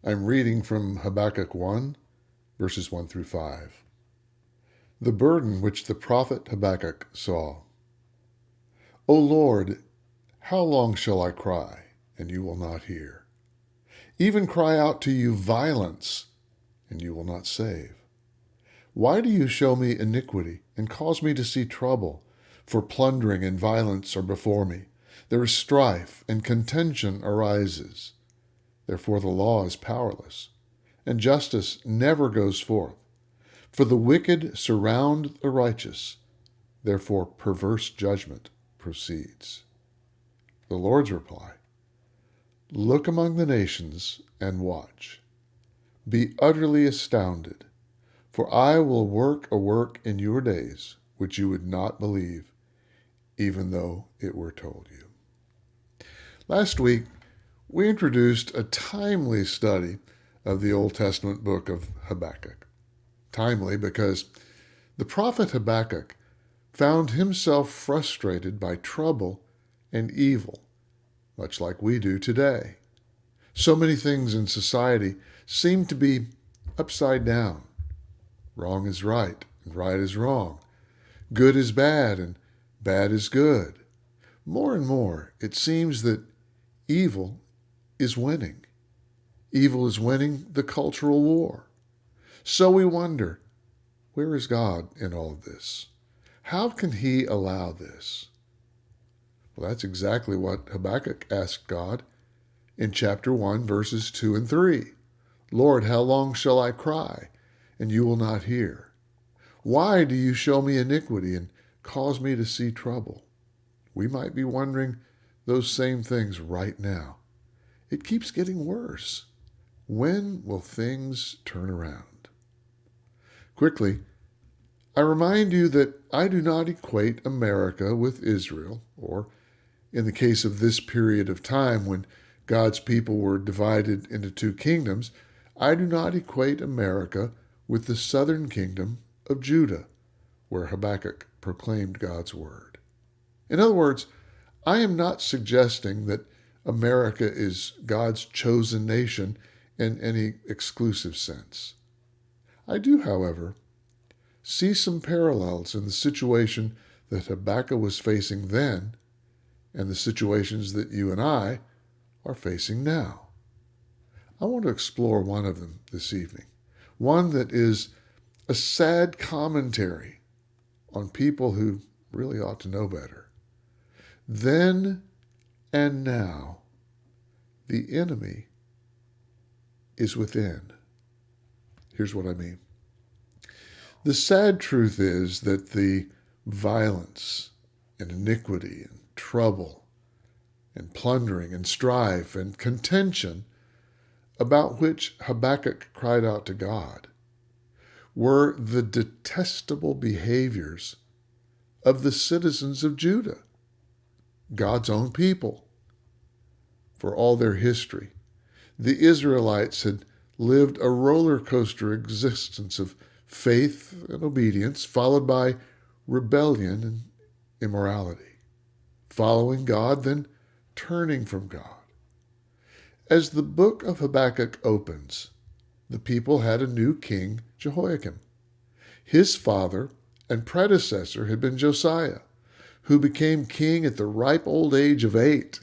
I'm reading from Habakkuk 1, verses 1 through 5. The burden which the prophet Habakkuk saw. O Lord, how long shall I cry, and you will not hear? Even cry out to you violence, and you will not save. Why do you show me iniquity and cause me to see trouble? For plundering and violence are before me. There is strife, and contention arises. Therefore the law is powerless, and justice never goes forth. For the wicked surround the righteous, therefore perverse judgment proceeds. The Lord's reply: Look among the nations and watch. Be utterly astounded, for I will work a work in your days which you would not believe, even though it were told you. Last week, we introduced a timely study of the Old Testament book of Habakkuk. Timely because the prophet Habakkuk found himself frustrated by trouble and evil, much like we do today. So many things in society seem to be upside down. Wrong is right, and right is wrong. Good is bad, and bad is good. More and more, it seems that evil is winning. Evil is winning the cultural war. So we wonder, where is God in all of this? How can he allow this? Well, that's exactly what Habakkuk asked God in chapter 1, verses 2 and 3. Lord, how long shall I cry, and you will not hear? Why do you show me iniquity and cause me to see trouble? We might be wondering those same things right now. It keeps getting worse. When will things turn around? Quickly, I remind you that I do not equate America with Israel, or in the case of this period of time when God's people were divided into two kingdoms, I do not equate America with the southern kingdom of Judah, where Habakkuk proclaimed God's word. In other words, I am not suggesting that America is God's chosen nation in any exclusive sense. I do, however, see some parallels in the situation that Habakkuk was facing then and the situations that you and I are facing now. I want to explore one of them this evening, one that is a sad commentary on people who really ought to know better. Then and now, the enemy is within. Here's what I mean. The sad truth is that the violence and iniquity and trouble and plundering and strife and contention about which Habakkuk cried out to God were the detestable behaviors of the citizens of Judah, God's own people. For all their history, the Israelites had lived a roller coaster existence of faith and obedience, followed by rebellion and immorality, following God, then turning from God. As the book of Habakkuk opens, the people had a new king, Jehoiakim. His father and predecessor had been Josiah, who became king at the ripe old age of 8.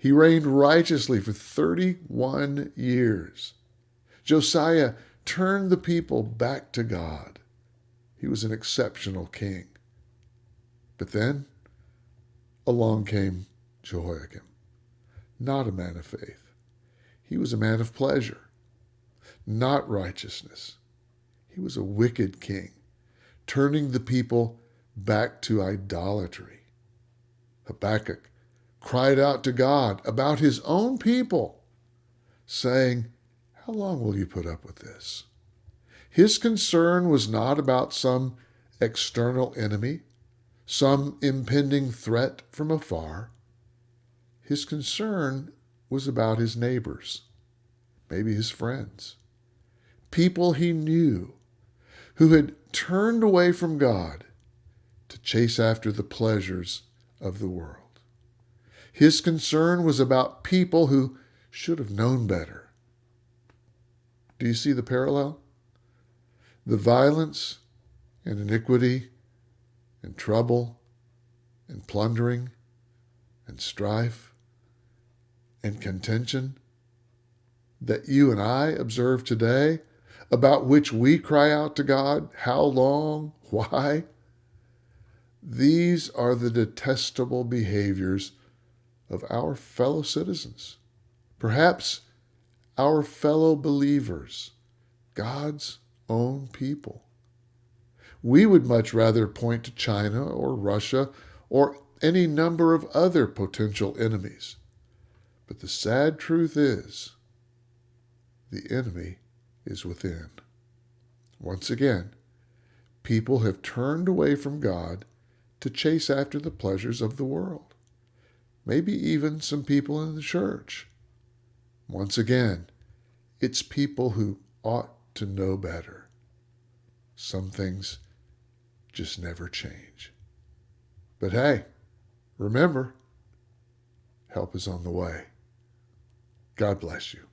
He reigned righteously for 31 years. Josiah turned the people back to God. He was an exceptional king. But then along came Jehoiakim, not a man of faith. He was a man of pleasure, not righteousness. He was a wicked king, turning the people back to idolatry. Habakkuk cried out to God about his own people, saying, how long will you put up with this? His concern was not about some external enemy, some impending threat from afar. His concern was about his neighbors, maybe his friends, people he knew who had turned away from God to chase after the pleasures of the world. His concern was about people who should have known better, Do you see the parallel? The violence and iniquity and trouble and plundering and strife and contention that you and I observe today, about which we cry out to God, how long, why? These are the detestable behaviors of our fellow citizens, perhaps our fellow believers, God's own people. We would much rather point to China or Russia or any number of other potential enemies. But the sad truth is, the enemy is within. Once again, people have turned away from God to chase after the pleasures of the world. Maybe even some people in the church. Once again, it's people who ought to know better. Some things just never change. But hey, remember, help is on the way. God bless you.